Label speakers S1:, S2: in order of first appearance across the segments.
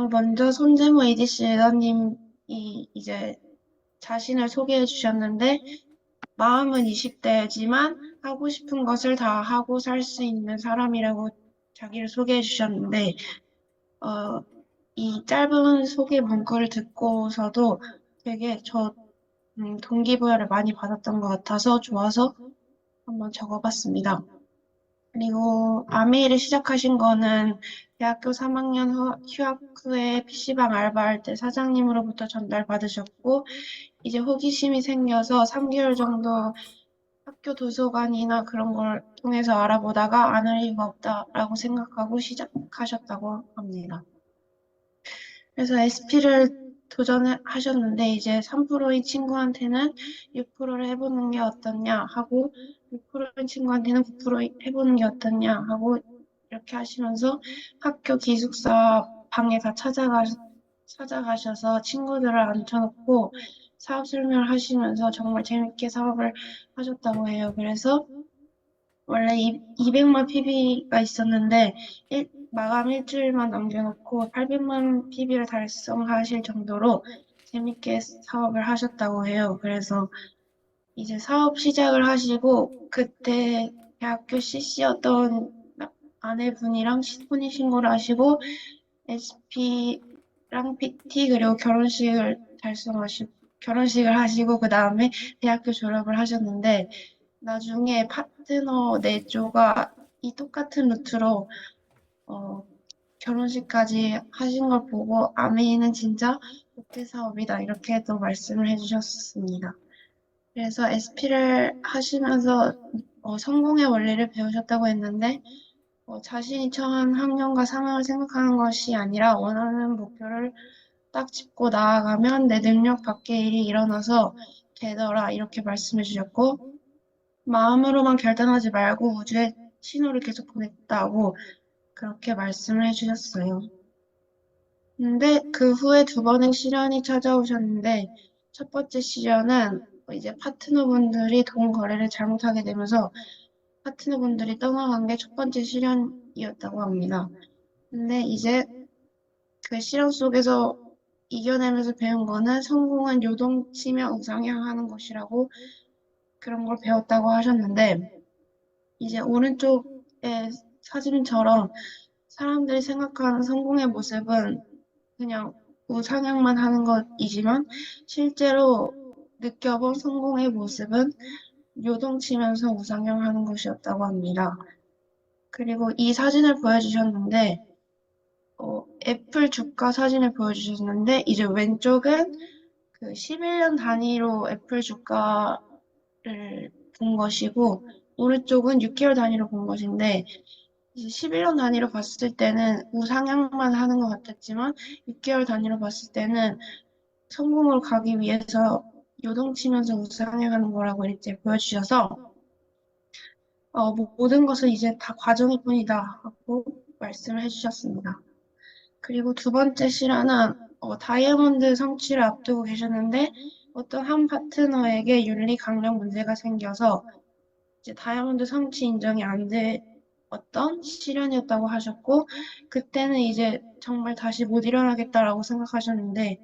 S1: 먼저 손재무 ADC 리더님이 이제 자신을 소개해 주셨는데, 마음은 20대지만 하고 싶은 것을 다 하고 살 수 있는 사람이라고 자기를 소개해 주셨는데, 어, 이 짧은 소개 문구를 듣고서도 되게 동기부여를 많이 받았던 것 같아서 좋아서 한번 적어봤습니다. 그리고 아메이를 시작하신 거는 대학교 3학년 휴학 후에 PC방 알바할 때 사장님으로부터 전달받으셨고, 이제 호기심이 생겨서 3개월 정도 학교 도서관이나 그런 걸 통해서 알아보다가 안 할 이유가 없다라고 생각하고 시작하셨다고 합니다. 그래서 SP를 도전하셨는데 이제 3%인 친구한테는 6%를 해보는 게 어떻냐 하고 6%인 친구한테는 9% 해보는 게 어떻냐 하고 이렇게 하시면서 학교 기숙사 방에 다 찾아가셔서 친구들을 앉혀놓고 사업 설명을 하시면서 정말 재밌게 사업을 하셨다고 해요. 그래서 원래 200만 PB가 있었는데 마감 일주일만 남겨놓고 800만 PB를 달성하실 정도로 재밌게 사업을 하셨다고 해요. 그래서 이제 사업 시작을 하시고 그때 대학교 CC였던 아내분이랑 혼인신고를 하시고 SP랑 PT 그리고 결혼식을 하시고 그 다음에 대학교 졸업을 하셨는데 나중에 파트너 내조가 이 똑같은 루트로 어, 결혼식까지 하신 걸 보고 아메이는 진짜 국제 사업이다 이렇게 또 말씀을 해주셨습니다. 그래서 SP를 하시면서 성공의 원리를 배우셨다고 했는데 자신이 처한 학년과 상황을 생각하는 것이 아니라 원하는 목표를 딱 짚고 나아가면 내 능력 밖의 일이 일어나서 되더라 이렇게 말씀해 주셨고 마음으로만 결단하지 말고 우주에 신호를 계속 보냈다고 그렇게 말씀을 해주셨어요. 근데 그 후에 두 번의 시련이 찾아오셨는데 첫 번째 시련은 이제 파트너분들이 돈 거래를 잘못하게 되면서 파트너분들이 떠나간 게 첫 번째 시련이었다고 합니다. 근데 이제 그 시련 속에서 이겨내면서 배운 거는 성공은 요동치며 우상향하는 것이라고 그런 걸 배웠다고 하셨는데 이제 오른쪽에 사진처럼 사람들이 생각하는 성공의 모습은 그냥 우상향만 하는 것이지만 실제로 느껴본 성공의 모습은 요동치면서 우상향하는 것이었다고 합니다. 그리고 이 사진을 보여주셨는데 애플 주가 사진을 보여주셨는데 이제 왼쪽은 그 11년 단위로 애플 주가를 본 것이고 오른쪽은 6개월 단위로 본 것인데 이제 11년 단위로 봤을 때는 우상향만 하는 것 같았지만 6개월 단위로 봤을 때는 성공을 가기 위해서 요동치면서 우상향하는 거라고 이렇게 보여주셔서 모든 것은 이제 다 과정일 뿐이다 하고 말씀을 해주셨습니다. 그리고 두 번째 실화는 다이아몬드 성취를 앞두고 계셨는데 어떤 한 파트너에게 윤리 강령 문제가 생겨서 이제 다이아몬드 성취 인정이 안 되었던 시련이었다고 하셨고 그때는 이제 정말 다시 못 일어나겠다라고 생각하셨는데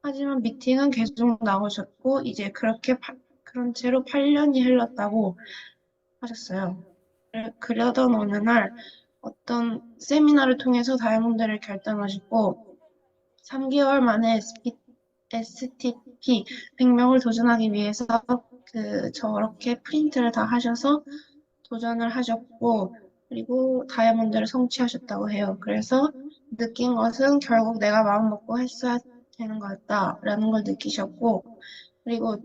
S1: 하지만 미팅은 계속 나오셨고 이제 그런 채로 8년이 흘렀다고 하셨어요. 그러던 어느 날 어떤 세미나를 통해서 다이아몬드를 결정하셨고 3개월 만에 STP 100명을 도전하기 위해서 저렇게 프린트를 다 하셔서 도전을 하셨고 그리고 다이아몬드를 성취하셨다고 해요. 그래서 느낀 것은 결국 내가 마음 먹고 했어야 되는 거였다라는 걸 느끼셨고 그리고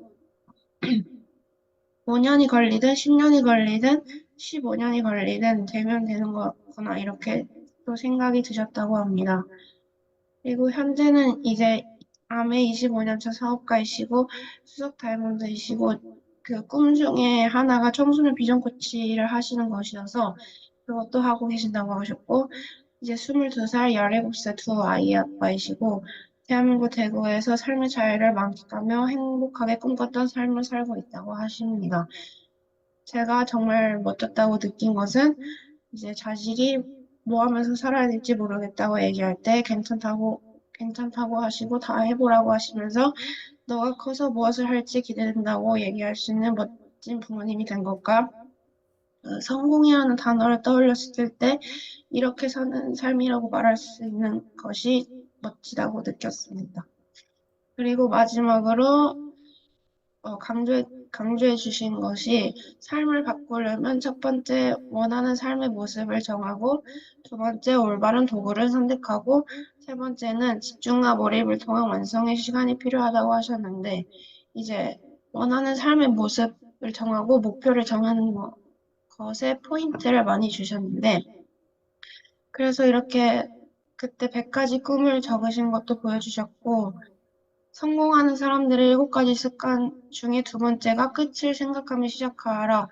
S1: 5년이 걸리든 10년이 걸리든 15년이 걸리든 되면 되는 거구나 이렇게 또 생각이 드셨다고 합니다. 그리고 현재는 이제 아메 25년차 사업가이시고 수석 다이아몬드이시고 그 꿈 중에 하나가 청소년 비전 코치를 하시는 것이어서 그것도 하고 계신다고 하셨고 이제 22살, 17살 두 아이 아빠이시고 대한민국 대구에서 삶의 자유를 만끽하며 행복하게 꿈꿨던 삶을 살고 있다고 하십니다. 제가 정말 멋졌다고 느낀 것은 이제 자식이 뭐 하면서 살아야 될지 모르겠다고 얘기할 때 괜찮다고 하시고 다 해보라고 하시면서 너가 커서 무엇을 할지 기대된다고 얘기할 수 있는 멋진 부모님이 된 것과 성공이라는 단어를 떠올렸을 때 이렇게 사는 삶이라고 말할 수 있는 것이 멋지다고 느꼈습니다. 그리고 마지막으로 강조해 주신 것이 삶을 바꾸려면 첫 번째 원하는 삶의 모습을 정하고 두 번째 올바른 도구를 선택하고 세 번째는 집중과 몰입을 통한 완성의 시간이 필요하다고 하셨는데 이제 원하는 삶의 모습을 정하고 목표를 정하는 것에 포인트를 많이 주셨는데 그래서 이렇게 그때 100가지 꿈을 적으신 것도 보여주셨고 성공하는 사람들의 7가지 습관 중에 두 번째가 끝을 생각하며 시작하라.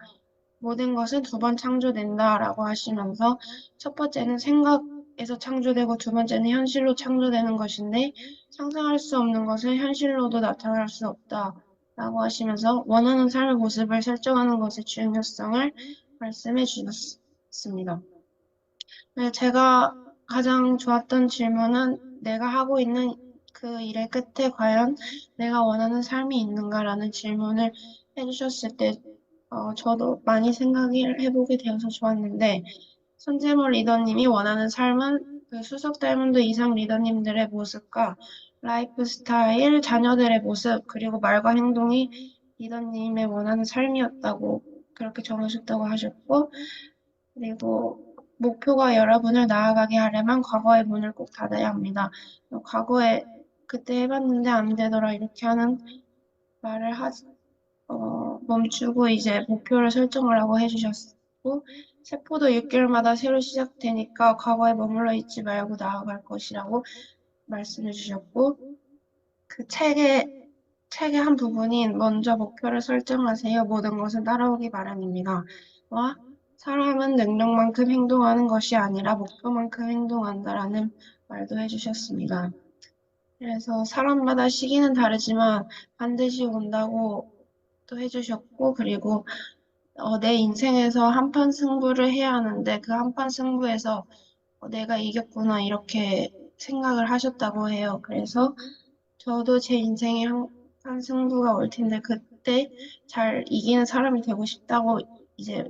S1: 모든 것은 두 번 창조된다라고 하시면서 첫 번째는 생각에서 창조되고 두 번째는 현실로 창조되는 것인데 상상할 수 없는 것은 현실로도 나타날 수 없다라고 하시면서 원하는 삶의 모습을 설정하는 것의 중요성을 말씀해 주셨습니다. 네, 제가 가장 좋았던 질문은 내가 하고 있는 그 일의 끝에 과연 내가 원하는 삶이 있는가라는 질문을 해주셨을 때 저도 많이 생각을 해보게 되어서 좋았는데 손재모 리더님이 원하는 삶은 그 수석 다이몬드 이상 리더님들의 모습과 라이프 스타일, 자녀들의 모습, 그리고 말과 행동이 리더님의 원하는 삶이었다고 그렇게 정하셨다고 하셨고 그리고 목표가 여러분을 나아가게 하려면 과거의 문을 꼭 닫아야 합니다. 과거에 그때 해봤는데 안 되더라 이렇게 하는 말을 멈추고 이제 목표를 설정하라고 해주셨고 세포도 6개월마다 새로 시작되니까 과거에 머물러 있지 말고 나아갈 것이라고 말씀해 주셨고 그 책의 한 부분인 먼저 목표를 설정하세요. 모든 것은 따라오기 마련입니다. 와 사람은 능력만큼 행동하는 것이 아니라 목표만큼 행동한다라는 말도 해주셨습니다. 그래서 사람마다 시기는 다르지만 반드시 온다고 또 해주셨고, 그리고 내 인생에서 한판 승부를 해야 하는데 그 한판 승부에서 내가 이겼구나 이렇게 생각을 하셨다고 해요. 그래서 저도 제 인생에 한 승부가 올 텐데 그때 잘 이기는 사람이 되고 싶다고 이제